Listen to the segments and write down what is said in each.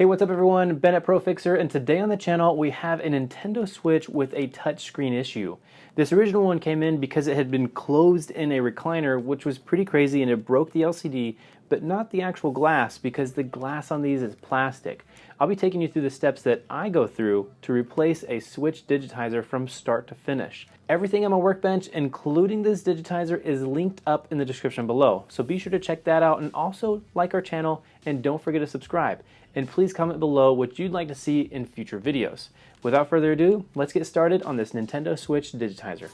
Hey, what's up everyone? Ben at ProFixer, and today on the channel we have a Nintendo Switch with a touchscreen issue. This original one came in because it had been closed in a recliner, which was pretty crazy, and it broke the LCD, but not the actual glass because the glass on these is plastic. I'll be taking you through the steps that I go through to replace a Switch digitizer from start to finish. Everything on my workbench, including this digitizer, is linked up in the description below, so be sure to check that out, and also like our channel, and don't forget to subscribe. And please comment below what you'd like to see in future videos. Without further ado, let's get started on this Nintendo Switch digitizer.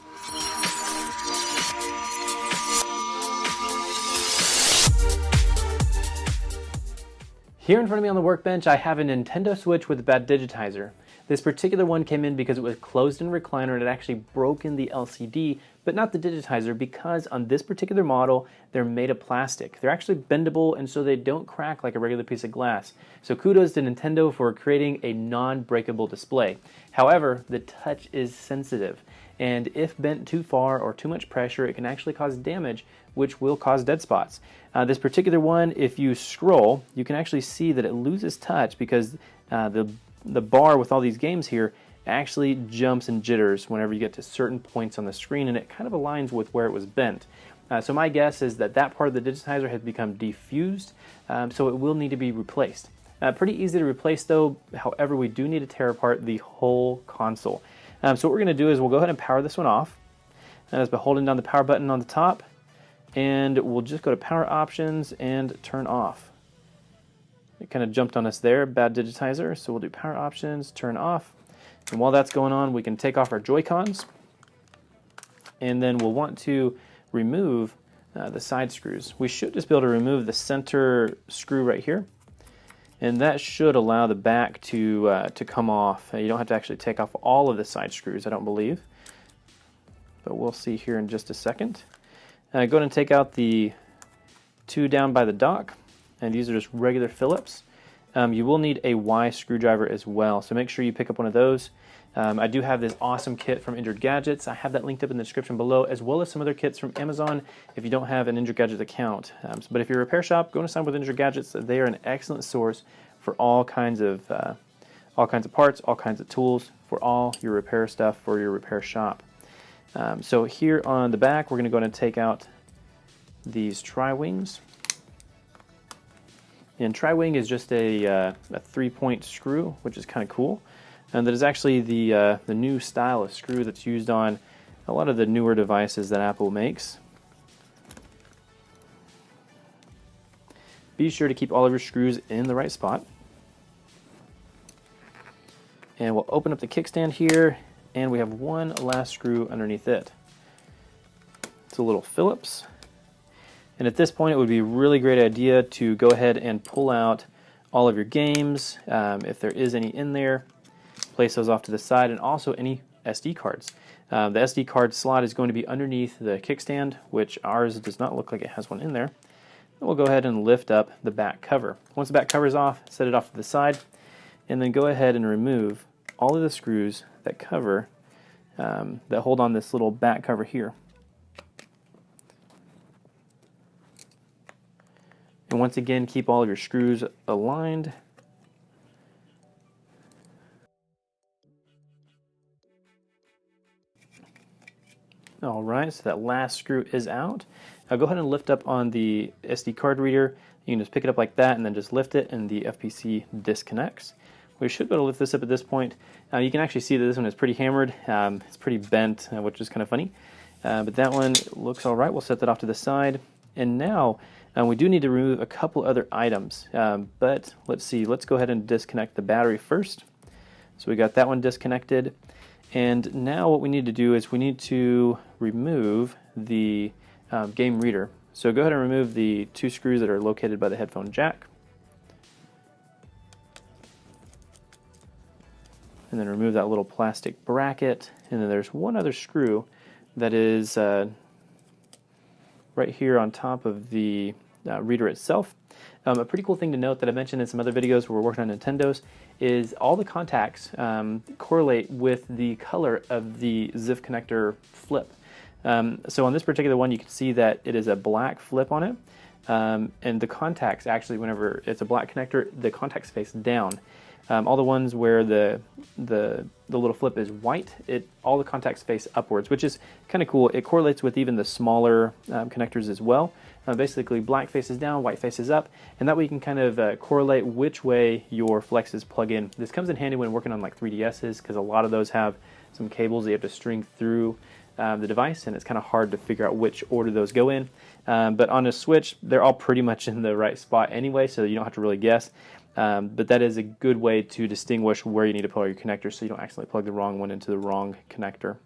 Here in front of me on the workbench, I have a Nintendo Switch with a bad digitizer. This particular one came in because it was closed in recliner and it actually broken the LCD, but not the digitizer, because on this particular model, they're made of plastic. They're actually bendable, and so they don't crack like a regular piece of glass. So kudos to Nintendo for creating a non-breakable display. However, the touch is sensitive, and if bent too far or too much pressure, it can actually cause damage, which will cause dead spots. This particular one, if you scroll, you can actually see that it loses touch because the bar with all these games here actually jumps and jitters whenever you get to certain points on the screen, and it kind of aligns with where it was bent. So my guess is that that part of the digitizer has become defused, so it will need to be replaced. Pretty easy to replace though, however we do need to tear apart the whole console. So what we're going to do is we'll go ahead and power this one off. And that's by holding down the power button on the top, and we'll just go to power options and turn off. It kind of jumped on us there, bad digitizer, so we'll do power options, turn off. And while that's going on, we can take off our Joy-Cons, and then we'll want to remove the side screws. We should just be able to remove the center screw right here, and that should allow the back to come off. You don't have to actually take off all of the side screws, I don't believe, but we'll see here in just a second. Go ahead and take out the two down by the dock, and these are just regular Phillips. You will need a Y screwdriver as well, so make sure you pick up one of those. I do have this awesome kit from Injured Gadgets. I have that linked up in the description below, as well as some other kits from Amazon if you don't have an Injured Gadgets account. But if you're a repair shop, go and sign up with Injured Gadgets. They are an excellent source for all kinds of parts, all kinds of tools for all your repair stuff for your repair shop. So here on the back, we're going to go ahead and take out these tri-wings. And tri-wing is just a 3-point screw, which is kind of cool. And that is actually the new style of screw that's used on a lot of the newer devices that Apple makes. Be sure to keep all of your screws in the right spot. And we'll open up the kickstand here, and we have one last screw underneath it. It's a little Phillips. And at this point, it would be a really great idea to go ahead and pull out all of your games, if there is any in there. Place those off to the side, and also any SD cards. The SD card slot is going to be underneath the kickstand, which ours does not look like it has one in there. And we'll go ahead and lift up the back cover. Once the back cover is off, set it off to the side, and then go ahead and remove all of the screws that cover, that hold on this little back cover here. And once again, keep all of your screws aligned. All right, so that last screw is out. Now go ahead and lift up on the SD card reader. You can just pick it up like that and then just lift it, and the FPC disconnects. We should be able to lift this up at this point. You can actually see that this one is pretty hammered. It's pretty bent, which is kind of funny. But that one looks all right. We'll set that off to the side. And now we do need to remove a couple other items. But let's see. Let's go ahead and disconnect the battery first. So we got that one disconnected. And now what we need to do is we need to remove the game reader. So go ahead and remove the two screws that are located by the headphone jack. And then remove that little plastic bracket. And then there's one other screw that is right here on top of the reader itself. A pretty cool thing to note that I mentioned in some other videos where we're working on Nintendos is all the contacts correlate with the color of the ZIF connector flip. So on this particular one, you can see that it is a black flip on it. and the contacts actually, whenever it's a black connector, the contacts face down. All the ones where the little flip is white, all the contacts face upwards, which is kind of cool. It correlates with even the smaller connectors as well. Basically, black faces down, white faces up, and that way you can kind of correlate which way your flexes plug in. This comes in handy when working on like 3DSs, because a lot of those have some cables that you have to string through the device, and it's kind of hard to figure out which order those go in. But on a switch, they're all pretty much in the right spot anyway, so you don't have to really guess. But that is a good way to distinguish where you need to plug your connectors so you don't accidentally plug the wrong one into the wrong connector.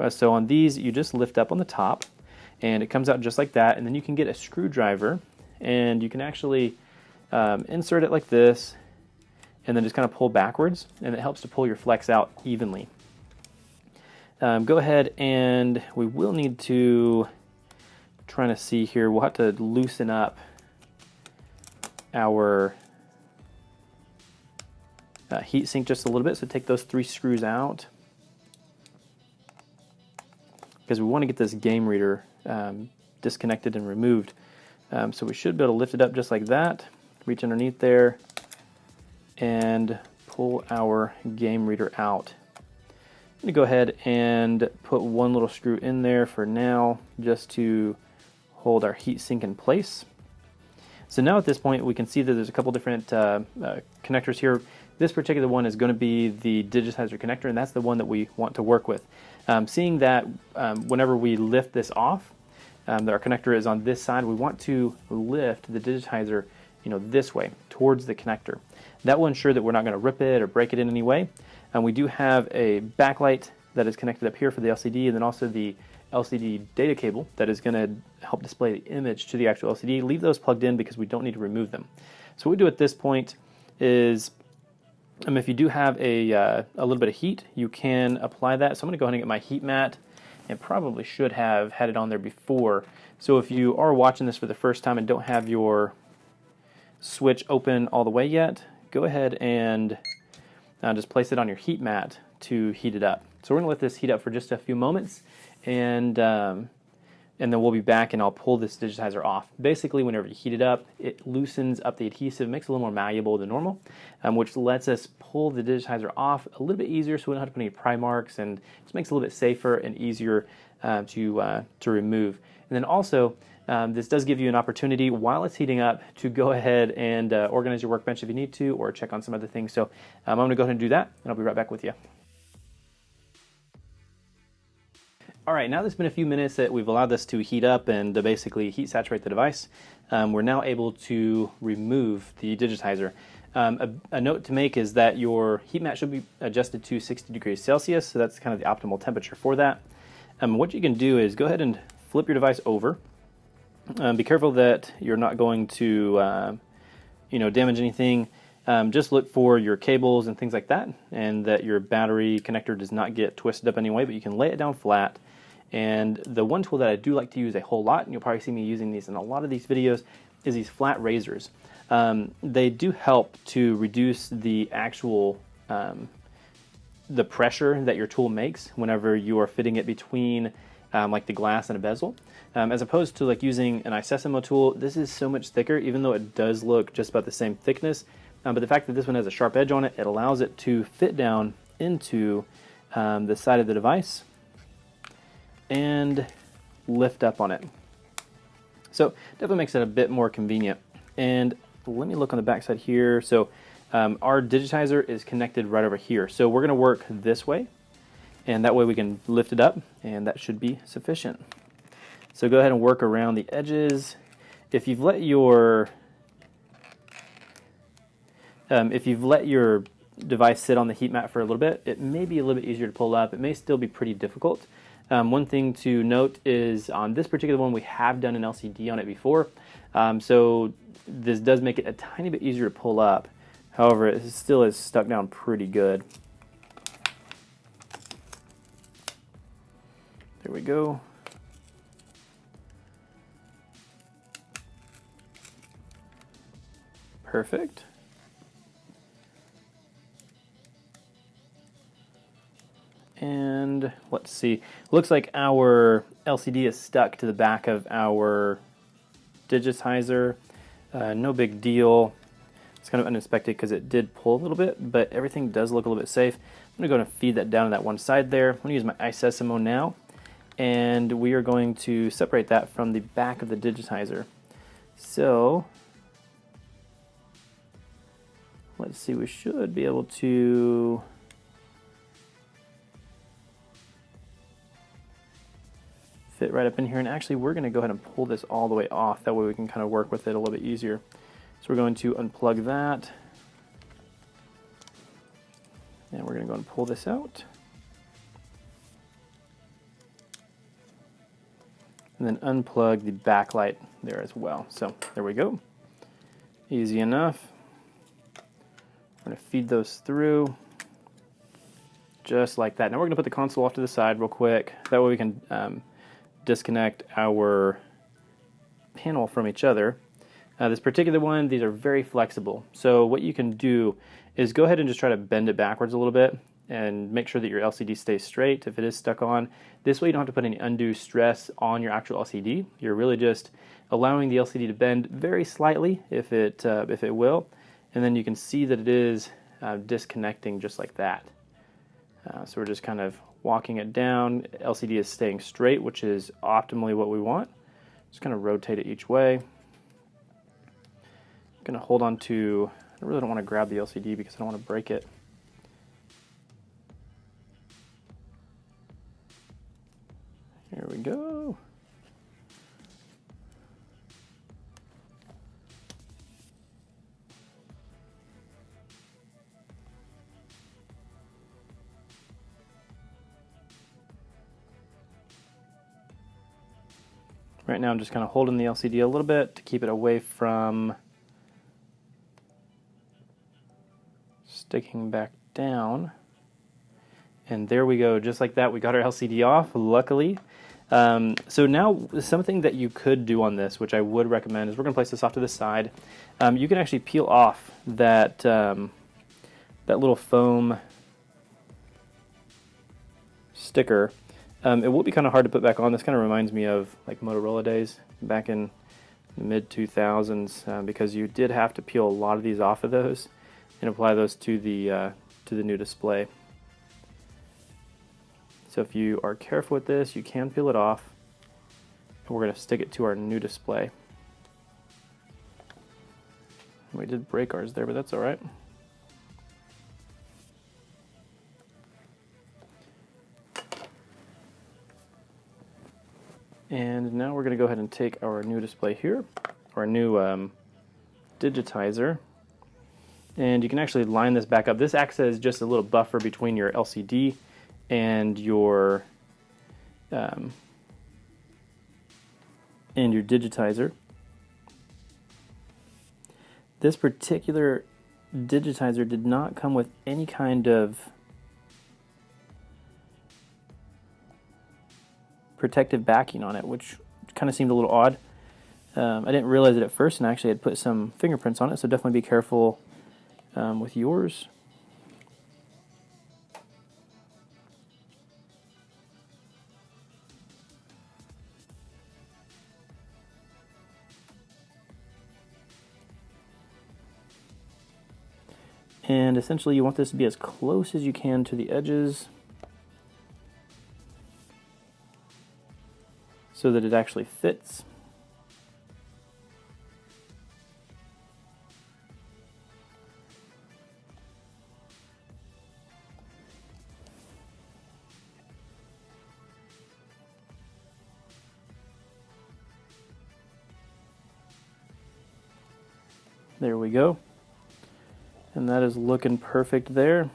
So on these, you just lift up on the top, and it comes out just like that, and then you can get a screwdriver, and you can actually insert it like this, and then just kind of pull backwards, and it helps to pull your flex out evenly. Go ahead, and we will need to, trying to see here, we'll have to loosen up our heat sink just a little bit, so take those 3 screws out, because we want to get this game reader disconnected and removed. So we should be able to lift it up just like that, reach underneath there, and pull our game reader out. I'm going to go ahead and put one little screw in there for now, just to hold our heat sink in place. So now at this point we can see that there's a couple different connectors here. This particular one is going to be the Digitizer connector, and that's the one that we want to work with. Seeing that whenever we lift this off, that our connector is on this side, we want to lift the Digitizer, this way towards the connector. That will ensure that we're not going to rip it or break it in any way. And we do have a backlight that is connected up here for the LCD, and then also the LCD data cable that is going to help display the image to the actual LCD. Leave those plugged in because we don't need to remove them. So what we do at this point is, if you do have a little bit of heat, you can apply that. So I'm going to go ahead and get my heat mat, and probably should have had it on there before. So if you are watching this for the first time and don't have your switch open all the way yet, go ahead and just place it on your heat mat to heat it up. So we're going to let this heat up for just a few moments, and then we'll be back, and I'll pull this Digitizer off. Basically, whenever you heat it up, it loosens up the adhesive, makes it a little more malleable than normal, which lets us pull the Digitizer off a little bit easier, so we don't have to put any pry marks, and just makes it a little bit safer and easier to remove. And then also, this does give you an opportunity while it's heating up to go ahead and organize your workbench if you need to, or check on some other things. So I'm going to go ahead and do that, and I'll be right back with you. All right, now there's been a few minutes that we've allowed this to heat up and to basically heat saturate the device. We're now able to remove the Digitizer. A note to make is that your heat mat should be adjusted to 60 degrees Celsius, so that's kind of the optimal temperature for that. What you can do is go ahead and flip your device over. Be careful that you're not going to damage anything. Just look for your cables and things like that, and that your battery connector does not get twisted up anyway, but you can lay it down flat. And the one tool that I do like to use a whole lot, and you'll probably see me using these in a lot of these videos, is these flat razors. They do help to reduce the actual the pressure that your tool makes whenever you are fitting it between like the glass and a bezel. As opposed to like using an iFixit tool, this is so much thicker, even though it does look just about the same thickness. But the fact that this one has a sharp edge on it, it allows it to fit down into the side of the device and lift up on it. So definitely makes it a bit more convenient. And let me look on the back side here. So our Digitizer is connected right over here. So we're going to work this way, and that way we can lift it up, and that should be sufficient. So go ahead and work around the edges. If you've let your device sit on the heat mat for a little bit, it may be a little bit easier to pull up. It may still be pretty difficult. One thing to note is on this particular one, we have done an LCD on it before. So this does make it a tiny bit easier to pull up. However, it still is stuck down pretty good. There we go. Perfect. And let's see. Looks like our LCD is stuck to the back of our Digitizer. No big deal. It's kind of uninspected because it did pull a little bit, but everything does look a little bit safe. I'm going to go and feed that down to that one side there. I'm going to use my iSesamo now, and we are going to separate that from the back of the Digitizer. So let's see, we should be able to fit right up in here, and actually we're going to go ahead and pull this all the way off. That way we can kind of work with it a little bit easier. So we're going to unplug that, and we're going to go and pull this out. And then unplug the backlight there as well. So there we go. Easy enough. We're going to feed those through just like that. Now we're going to put the console off to the side real quick. That way we can disconnect our panel from each other. This particular one, these are very flexible. So what you can do is go ahead and just try to bend it backwards a little bit and make sure that your LCD stays straight if it is stuck on. This way you don't have to put any undue stress on your actual LCD. You're really just allowing the LCD to bend very slightly if it will, and then you can see that it is disconnecting just like that. So we're just kind of walking it down. LCD is staying straight, which is optimally what we want. Just kind of rotate it each way. I'm going to hold on to, I really don't want to grab the LCD because I don't want to break it. Here we go. Right now I'm just kind of holding the LCD a little bit to keep it away from sticking back down. And there we go, just like that. We got our LCD off, luckily. So now something that you could do on this, which I would recommend, is we're going to place this off to the side. You can actually peel off that, that little foam sticker. It will be kind of hard to put back on. This kind of reminds me of like Motorola days back in the mid-2000s, because you did have to peel a lot of these off of those and apply those to the new display. So if you are careful with this, you can peel it off, and we're going to stick it to our new display. We did break ours there, but that's all right. And now we're going to go ahead and take our new display here, our new digitizer, and you can actually line this back up. This acts as just a little buffer between your LCD and your digitizer. This particular digitizer did not come with any kind of protective backing on it, which kind of seemed a little odd. I didn't realize it at first, and I actually had put some fingerprints on it, so definitely be careful with yours. And essentially you want this to be as close as you can to the edges so that it actually fits. There we go. And that is looking perfect there.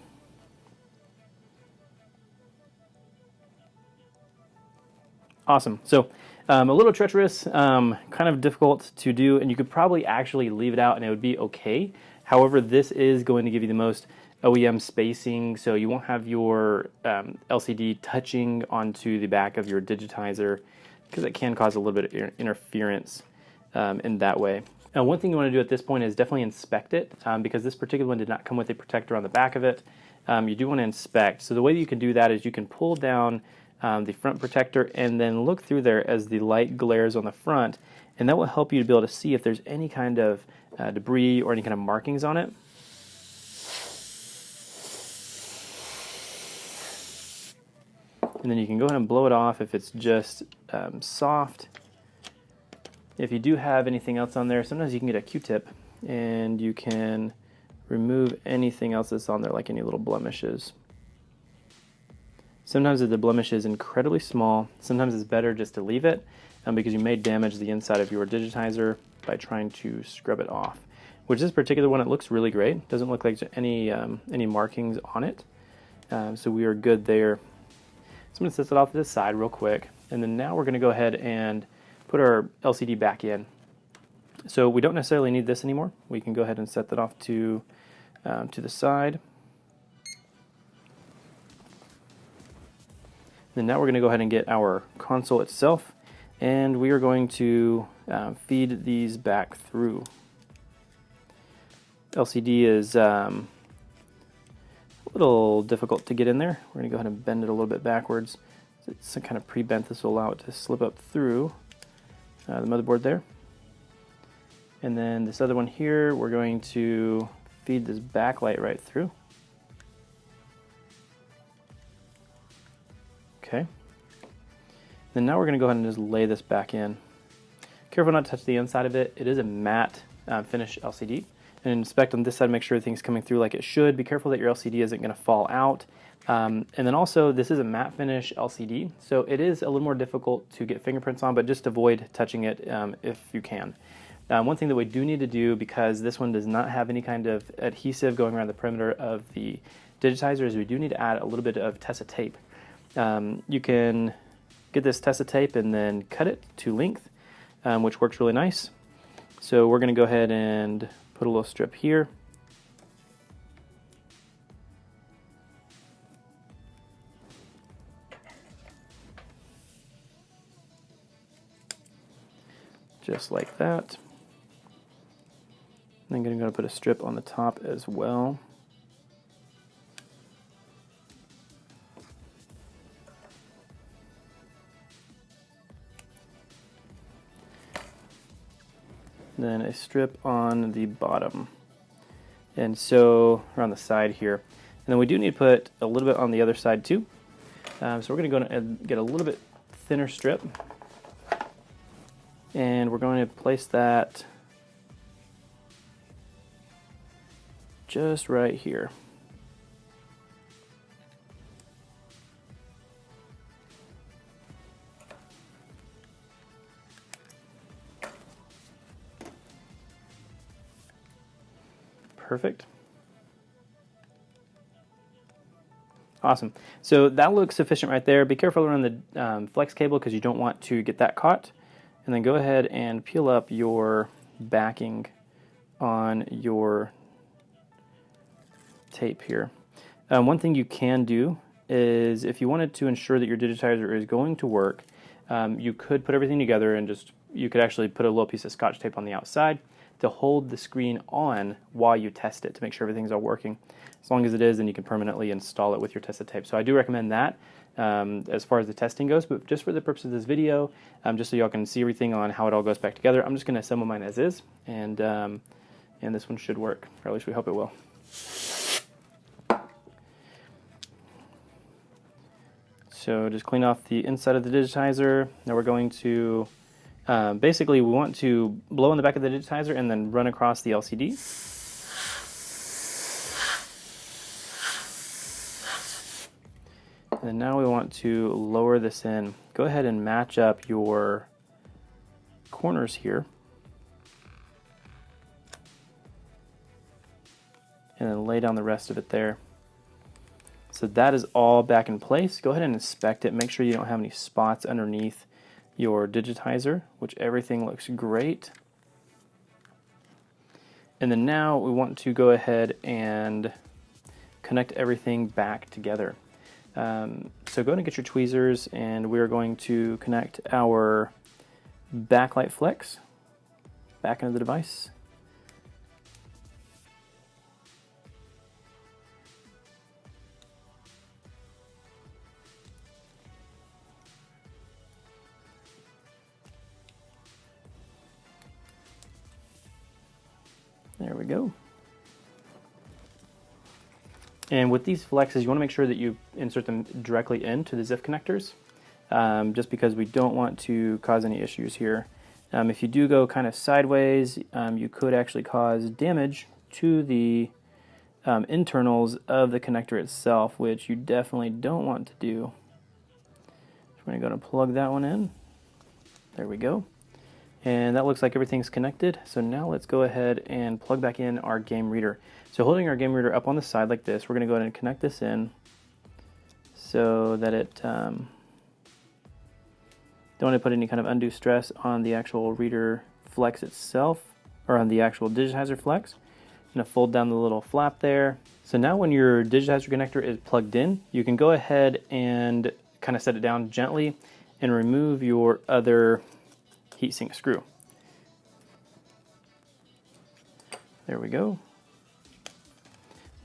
Awesome. So a little treacherous, kind of difficult to do, and you could probably actually leave it out and it would be okay. However, this is going to give you the most OEM spacing, so you won't have your LCD touching onto the back of your digitizer, because it can cause a little bit of interference in that way. Now, one thing you want to do at this point is definitely inspect it, because this particular one did not come with a protector on the back of it. You do want to inspect. So the way that you can do that is you can pull down the front protector and then look through there as the light glares on the front, and that will help you to be able to see if there's any kind of debris or any kind of markings on it. And then you can go ahead and blow it off if it's just soft. If you do have anything else on there, sometimes you can get a Q-tip and you can remove anything else that's on there, like any little blemishes. Sometimes if the blemish is incredibly small, sometimes it's better just to leave it because you may damage the inside of your digitizer by trying to scrub it off. Which this particular one, it looks really great. Doesn't look like any markings on it. So we are good there. So I'm going to set it off to the side real quick, and then now we're going to go ahead and put our LCD back in. So we don't necessarily need this anymore. We can go ahead and set that off to the side. Then now we're going to go ahead and get our console itself, and we are going to feed these back through. LCD is a little difficult to get in there. We're going to go ahead and bend it a little bit backwards. It's kind of pre-bent. This will allow it to slip up through the motherboard there. And then this other one here, we're going to feed this backlight right through. Okay. Then now we're going to go ahead and just lay this back in. Careful not to touch the inside of it. It is a matte finish LCD. And inspect on this side, make sure everything's coming through like it should. Be careful that your LCD isn't going to fall out. And then also, this is a matte finish LCD, so it is a little more difficult to get fingerprints on, but just avoid touching it if you can. One thing that we do need to do, because this one does not have any kind of adhesive going around the perimeter of the digitizer, is we do need to add a little bit of Tessa tape. You can get this Tessa tape and then cut it to length, which works really nice. So we're going to go ahead and put a little strip here. Just like that. And I'm going to put a strip on the top as well. Then a strip on the bottom, and so around the side here. And then we do need to put a little bit on the other side too. So we're going to go and get a little bit thinner strip, and we're going to place that just right here. Perfect. Awesome. So that looks sufficient right there. Be careful around the flex cable because you don't want to get that caught. And then go ahead and peel up your backing on your tape here. One thing you can do is, if you wanted to ensure that your digitizer is going to work, you could put everything together and you could actually put a little piece of Scotch tape on the outside to hold the screen on while you test it to make sure everything's all working. As long as it is, then you can permanently install it with your Tessa tape. So I do recommend that as far as the testing goes, but just for the purpose of this video, just so y'all can see everything on how it all goes back together, I'm just going to assemble mine as is, and this one should work, or at least we hope it will. So just clean off the inside of the digitizer. Now we're going to basically, we want to blow in the back of the digitizer and then run across the LCD. And then now we want to lower this in. Go ahead and match up your corners here. And then lay down the rest of it there. So that is all back in place. Go ahead and inspect it. Make sure you don't have any spots underneath your digitizer, which everything looks great. And then now we want to go ahead and connect everything back together. So go ahead and get your tweezers, and we're going to connect our backlight flex back into the device. There we go. And with these flexes, you want to make sure that you insert them directly into the ZIF connectors, just because we don't want to cause any issues here. If you do go kind of sideways, you could actually cause damage to the internals of the connector itself, which you definitely don't want to do. So we're going to plug that one in. There we go. And that looks like everything's connected. So now let's go ahead and plug back in our game reader. So holding our game reader up on the side like this, we're going to go ahead and connect this in so that it don't want to put any kind of undue stress on the actual reader flex itself, or on the actual digitizer flex. I'm going to fold down the little flap there. So now when your digitizer connector is plugged in, you can go ahead and kind of set it down gently and remove your other heatsink screw. There we go.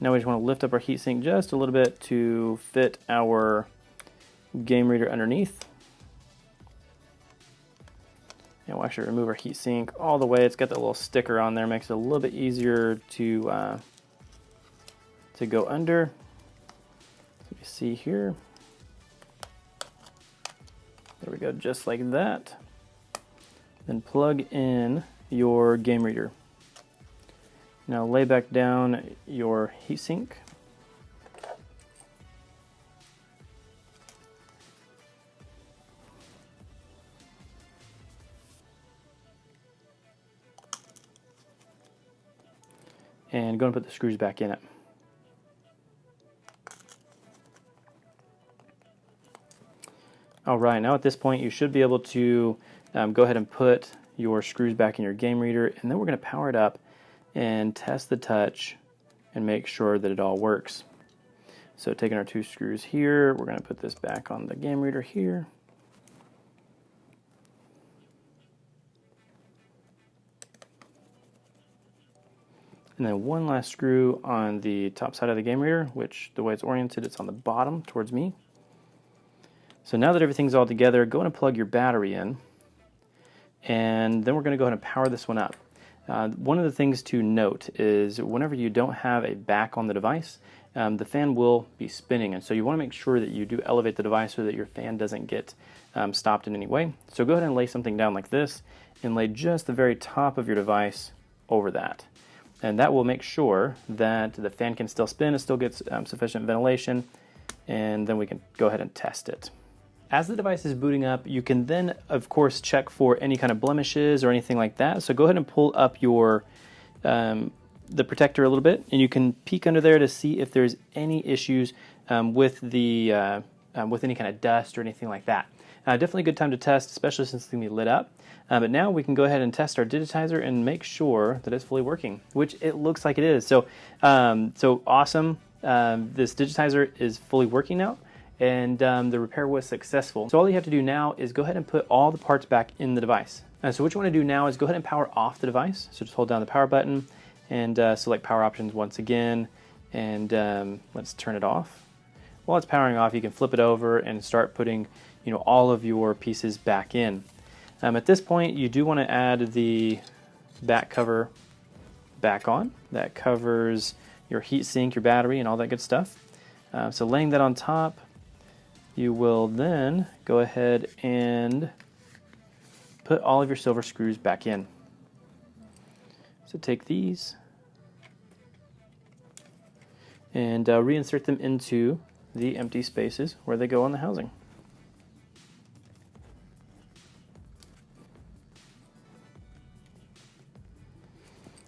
Now we just want to lift up our heatsink just a little bit to fit our game reader underneath. And we'll actually remove our heatsink all the way. It's got that little sticker on there, makes it a little bit easier to go under. So you see here. There we go, just like that. Then plug in your game reader. Now lay back down your heatsink. And go and put the screws back in it. All right, now at this point you should be able to go ahead and put your screws back in your game reader, and then we're going to power it up and test the touch and make sure that it all works. So taking our two screws here, we're going to put this back on the game reader here. And then one last screw on the top side of the game reader, which the way it's oriented, it's on the bottom towards me. So now that everything's all together, go and plug your battery in, and then we're going to go ahead and power this one up. One of the things to note is whenever you don't have a back on the device, the fan will be spinning, and so you want to make sure that you do elevate the device so that your fan doesn't get stopped in any way. So go ahead and lay something down like this and lay just the very top of your device over that. And that will make sure that the fan can still spin, it still gets sufficient ventilation, and then we can go ahead and test it. As the device is booting up, you can then, of course, check for any kind of blemishes or anything like that. So go ahead and pull up your the protector a little bit, and you can peek under there to see if there's any issues with the with any kind of dust or anything like that. Definitely a good time to test, especially since it's going to be lit up. But now we can go ahead and test our digitizer and make sure that it's fully working, which it looks like it is. So, so awesome. This digitizer is fully working now, and the repair was successful. So all you have to do now is go ahead and put all the parts back in the device. So what you want to do now is go ahead and power off the device. So just hold down the power button and select power options once again, and let's turn it off. While it's powering off, you can flip it over and start putting all of your pieces back in. At this point, you do want to add the back cover back on. That covers your heatsink, your battery, and all that good stuff. So laying that on top, you will then go ahead and put all of your silver screws back in. So take these and reinsert them into the empty spaces where they go on the housing.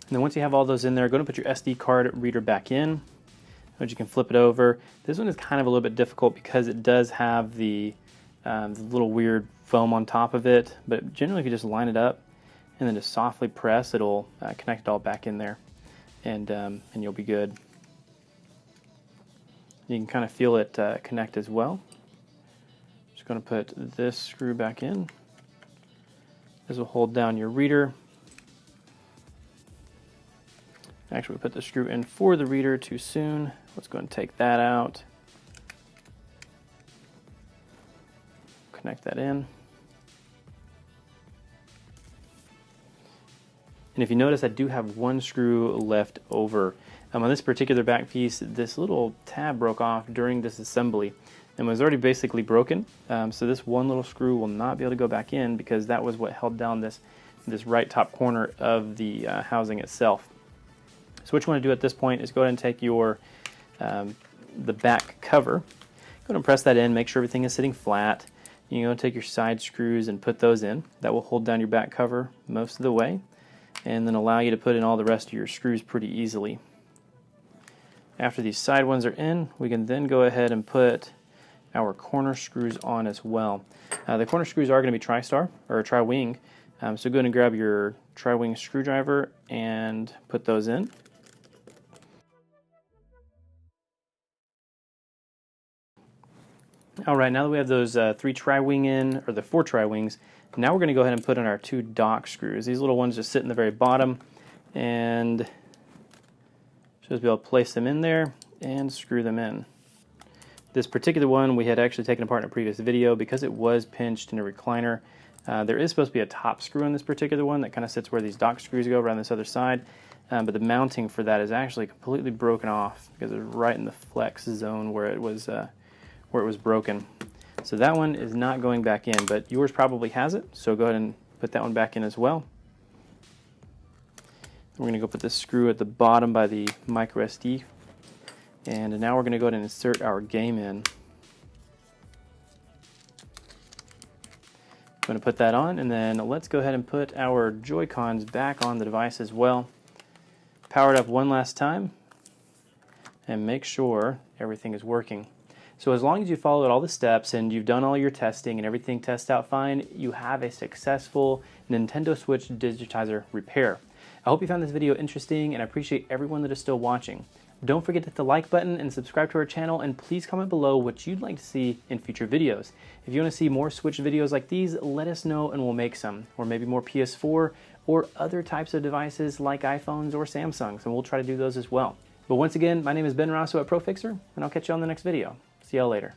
And then once you have all those in there, go to put your SD card reader back in, which you can flip it over. This one is kind of a little bit difficult because it does have the little weird foam on top of it, but generally if you just line it up and then just softly press, it'll connect it all back in there, and you'll be good. You can kind of feel it connect as well. Just going to put this screw back in. This will hold down your reader. Actually, we put the screw in for the reader too soon. Let's go and take that out. Connect that in. And if you notice, I do have one screw left over. On this particular back piece, this little tab broke off during this assembly and was already basically broken. So this one little screw will not be able to go back in because that was what held down this right top corner of the housing itself. So what you want to do at this point is go ahead and take your the back cover, go ahead and press that in, make sure everything is sitting flat. You're going to take your side screws and put those in. That will hold down your back cover most of the way and then allow you to put in all the rest of your screws pretty easily. After these side ones are in, we can then go ahead and put our corner screws on as well. The corner screws are going to be tri-star or tri-wing, so go ahead and grab your tri-wing screwdriver and put those in. Alright, now that we have those 3 tri-wing in, or the 4 tri-wings, now we're going to go ahead and put in our 2 dock screws. These little ones just sit in the very bottom, and just be able to place them in there and screw them in. This particular one we had actually taken apart in a previous video because it was pinched in a recliner. There is supposed to be a top screw on this particular one that kind of sits where these dock screws go around this other side, but the mounting for that is actually completely broken off because it's right in the flex zone where it was broken. So that one is not going back in, but yours probably has it, so go ahead and put that one back in as well. We're going to go put this screw at the bottom by the micro SD, and now we're going to go ahead and insert our game in. I'm going to put that on, and then let's go ahead and put our Joy-Cons back on the device as well. Power it up one last time and make sure everything is working. So as long as you followed all the steps and you've done all your testing and everything tests out fine, you have a successful Nintendo Switch Digitizer repair. I hope you found this video interesting, and I appreciate everyone that is still watching. Don't forget to hit the like button and subscribe to our channel, and please comment below what you'd like to see in future videos. If you want to see more Switch videos like these, let us know and we'll make some, or maybe more PS4 or other types of devices like iPhones or Samsungs, and we'll try to do those as well. But once again, my name is Ben Rosso at ProFixer, and I'll catch you on the next video. See y'all later.